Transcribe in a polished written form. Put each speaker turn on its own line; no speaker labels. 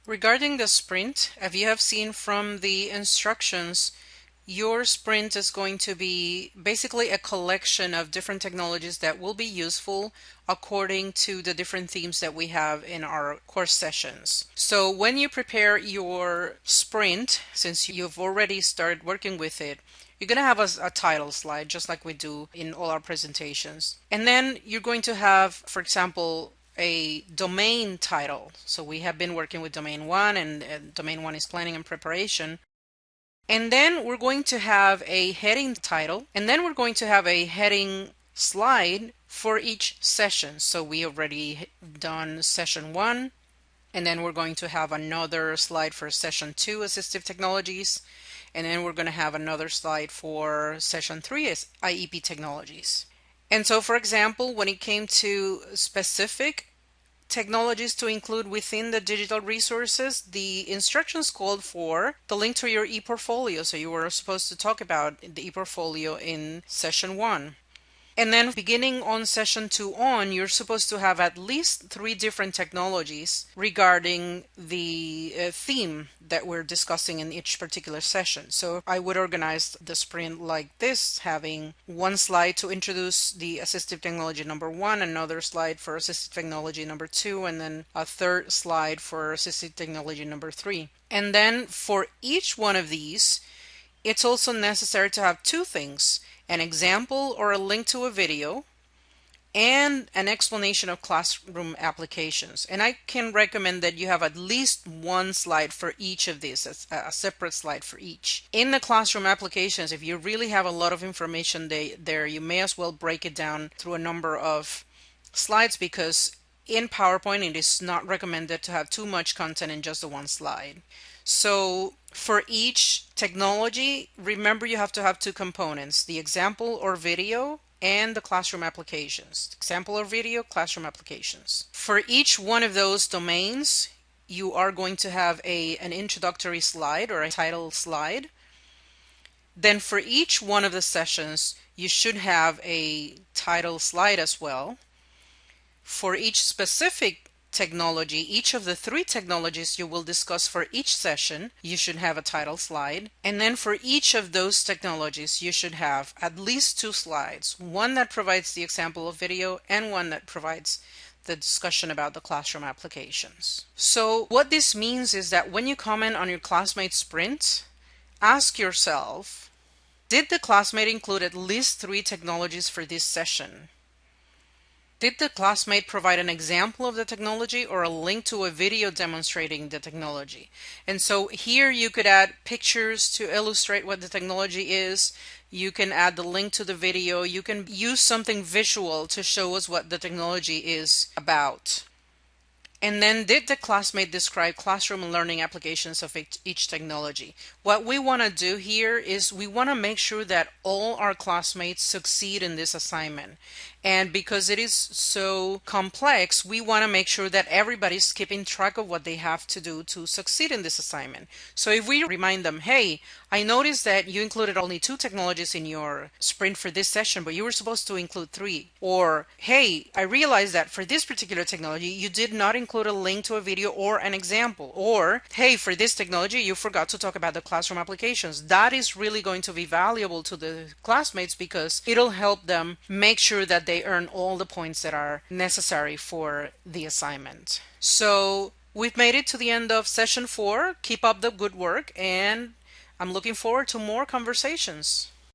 Regarding the sprint, as you have seen from the instructions, your sprint is going to be basically a collection of different technologies that will be useful according to the different themes that we have in our course sessions. So when you prepare your sprint, since you've already started working with it, you're going to have a title slide just like we do in all our presentations. And then you're going to have, for example, a domain title. So we have been working with domain 1 and domain 1 is planning and preparation. And then we're going to have a heading title, and then we're going to have a heading slide for each session. So we already done session 1, and then we're going to have another slide for session 2, assistive technologies, and then we're going to have another slide for session 3, IEP technologies. And so, for example, when it came to specific technologies to include within the digital resources, the instructions called for the link to your e-portfolio. So you were supposed to talk about the e-portfolio in session 1. And then beginning on session 2 on, you're supposed to have at least 3 different technologies regarding the theme that we're discussing in each particular session. So I would organize the sprint like this, having one slide to introduce the assistive technology number 1, another slide for assistive technology number 2, and then a third slide for assistive technology number 3. And then for each one of these, it's also necessary to have 2 things: an example or a link to a video, and an explanation of classroom applications. And I can recommend that you have at least 1 slide for each of these, a separate slide for each. In the classroom applications, if you really have a lot of information there, you may as well break it down through a number of slides, because in PowerPoint it is not recommended to have too much content in just the 1 slide. So for each technology, remember you have to have 2 components: the example or video and the classroom applications. Example or video, classroom applications. For each one of those domains, you are going to have an introductory slide or a title slide. Then for each one of the sessions, you should have a title slide as well. For each specific technology, each of the 3 technologies you will discuss for each session, you should have a title slide. And then for each of those technologies, you should have at least 2 slides, one that provides the example of video and one that provides the discussion about the classroom applications. So what this means is that when you comment on your classmate's sprint, ask yourself, did the classmate include at least 3 technologies for this session? Did the classmate provide an example of the technology or a link to a video demonstrating the technology? And so here you could add pictures to illustrate what the technology is. You can add the link to the video. You can use something visual to show us what the technology is about. And then, did the classmate describe classroom and learning applications of each technology? What we want to do here is we want to make sure that all our classmates succeed in this assignment. And because it is so complex, we want to make sure that everybody's keeping track of what they have to do to succeed in this assignment. So if we remind them, hey, I noticed that you included only 2 technologies in your sprint for this session, but you were supposed to include 3. Or, hey, I realized that for this particular technology, you did not include a link to a video or an example. Or, hey, for this technology, you forgot to talk about the classroom applications. That is really going to be valuable to the classmates, because it'll help them make sure that they earn all the points that are necessary for the assignment. So we've made it to the end of session 4. Keep up the good work, and I'm looking forward to more conversations.